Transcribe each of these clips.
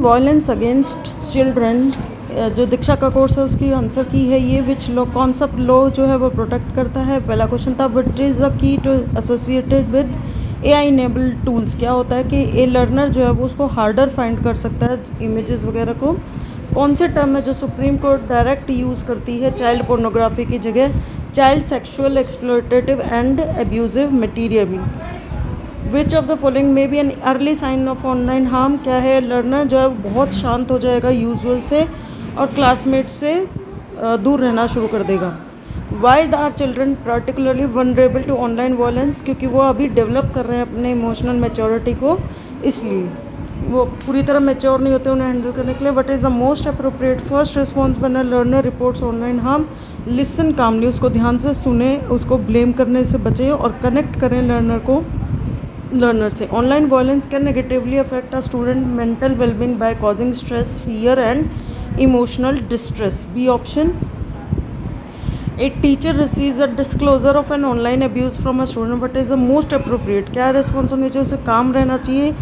Violence against children, जो दीक्षा का course है उसकी आंसर की है ये, विच लॉ, कौन सा लॉ जो है वो प्रोटेक्ट करता है। पहला क्वेश्चन था what is the key to associated with AI enabled tools, क्या होता है कि ए लर्नर जो है वो उसको हार्डर फाइंड कर सकता है इमेजेस वगैरह को। कौन से टर्म है जो सुप्रीम कोर्ट डायरेक्ट यूज़ करती है चाइल्ड पोर्नोग्राफी की जगह child sexual exploitative and abusive material. Which of the following may be an early sign of online harm, क्या है लर्नर जो है बहुत शांत हो जाएगा यूजुअल से और क्लासमेट से दूर रहना शुरू कर देगा। Why are children particularly vulnerable to online violence, क्योंकि वो अभी डेवलप कर रहे हैं अपने इमोशनल मैच्योरिटी को, इसलिए वो पूरी तरह मैच्योर नहीं होते उन्हें हैंडल करने के लिए। What is the most appropriate first response when a learner reports online harm, listen calmly, उसको ध्यान से सुने, उसको ब्लेम करने से बचें और कनेक्ट करें लर्नर से। Online violence can negatively affect a student mental wellbeing by causing stress, fear and emotional distress. B option. A teacher receives a disclosure of an online abuse from a student, what is the most appropriate, क्या response होनी चाहिए, उसे काम रहना चाहिए,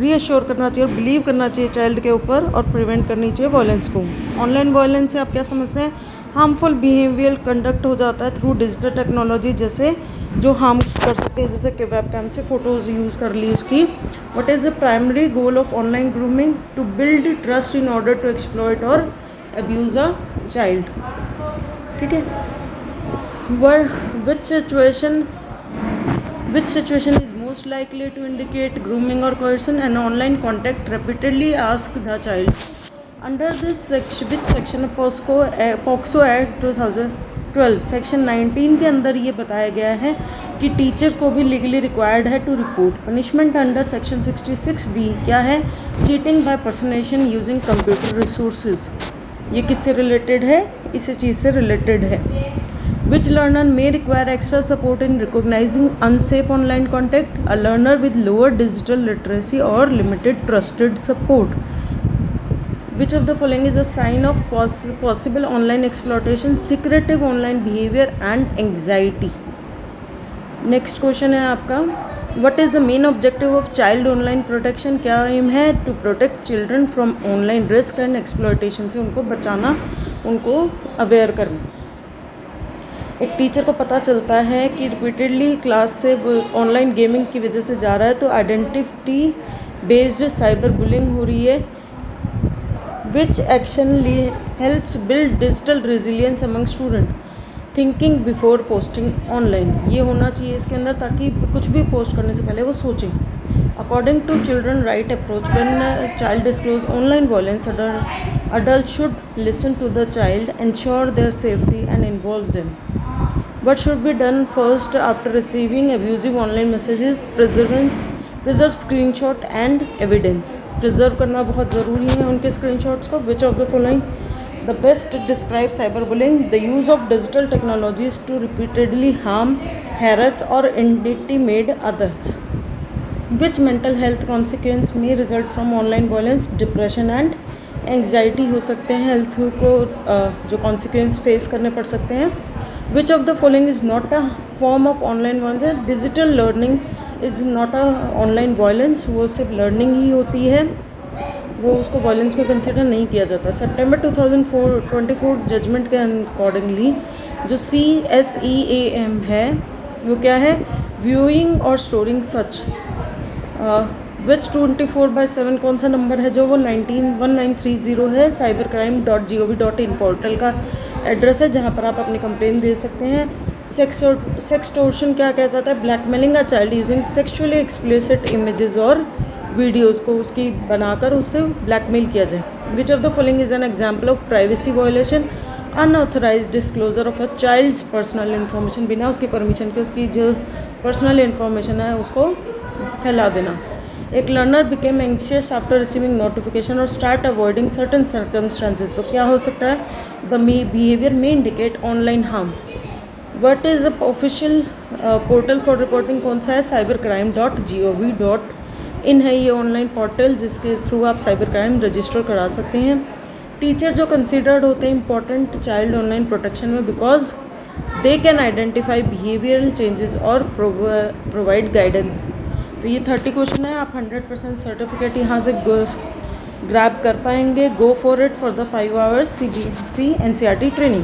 reassure करना चाहिए और बिलीव करना चाहिए चाइल्ड के ऊपर और प्रिवेंट करनी चाहिए वायलेंस को। ऑनलाइन वायलेंस से आप क्या समझते हैं, हार्मफुल बिहेवियर कंडक्ट हो जाता है थ्रू डिजिटल टेक्नोलॉजी, जैसे जो हार्म कर सकते हैं, जैसे कि वेबकैम से फ़ोटोज़ यूज़ कर ली उसकी। What is the primary goal of online grooming, to build trust in order to exploit और अब्यूज़ अ चाइल्ड। ठीक है। which situation is most likely to indicate grooming or coercion? An online contact repeatedly ask the child. Under this section, which section of POCSO Act 2012 section 19 के अंदर ये बताया गया है कि टीचर को भी लीगली रिक्वायर्ड है to report. Punishment under section 66D क्या है, cheating by personation using computer resources. ये किससे रिलेटेड है, इसी चीज़ से रिलेटेड है। Which learner may require extra support in recognizing unsafe online contact? A learner with lower digital literacy or limited trusted support. Which of the following is a sign of possible online exploitation? Secretive online behavior and anxiety. Next question है आपका, What is the main objective of child online protection? क्या M है, to protect children from online risk and exploitation, से उनको बचाना, उनको aware करना। एक टीचर को पता चलता है कि रिपीटेडली क्लास से ऑनलाइन गेमिंग की वजह से जा रहा है, तो आइडेंटिटी बेस्ड साइबर बुलिंग हो रही है। विच action helps build digital resilience among student, thinking before posting online, ये होना चाहिए इसके अंदर ताकि कुछ भी पोस्ट करने से पहले वो सोचें। According to children right approach, when child disclose online violence, adult should listen to the child, ensure their safety and involve them. What should be done first after receiving abusive online messages? Preserve screenshot and evidence. Preserve करना बहुत ज़रूरी है उनके screenshots को। Which of the following the best describe cyberbullying? The use of digital technologies to repeatedly harm, harass or intimidate others. Which mental health consequence may result from online violence? Depression and anxiety हो सकते हैं, health को जो consequence face करने पड़ सकते हैं। विच of the following is not a form of online violence? Digital learning is not a online violence, वो सिर्फ लर्निंग ही होती है, वो उसको वायलेंस में कंसिडर नहीं किया जाता। सितंबर 2024 जजमेंट के अकॉर्डिंगली जो CSEAM है वो क्या है, व्यूइंग और स्टोरिंग सच। विच 24/7 कौन सा नंबर है जो वो 1930 है, cybercrime.gov.in पोर्टल का एड्रेस है जहाँ पर आप अपनी कंप्लेन दे सकते हैं। सेक्सटोर्शन क्या कहता था, blackmailing a child using sexually explicit images और वीडियोज़ को उसकी बनाकर उससे ब्लैकमेल किया जाए। Which of the following is an example of privacy violation? Unauthorized disclosure of a child's personal information, बिना उसकी परमिशन के उसकी जो पर्सनल इन्फॉर्मेशन है उसको फैला देना। एक learner became anxious after receiving notification और स्टार्ट अवॉइडिंग सर्टन सर्कमस्टांसेस, तो क्या हो सकता है, द बिहेवियर में indicate online harm. What is the official portal for reporting, कौन सा है, cybercrime.gov.in है ये ऑनलाइन पोर्टल जिसके थ्रू आप साइबर क्राइम रजिस्टर करा सकते हैं। टीचर जो कंसिडर्ड होते हैं इंपॉर्टेंट चाइल्ड ऑनलाइन प्रोटेक्शन में because they can identify behavioural changes और प्रोवाइड गाइडेंस। तो ये 30 क्वेश्चन है, आप 100% सर्टिफिकेट यहाँ से ग्रैब कर पाएंगे, go for it for the 5 hours CBSE NCERT training.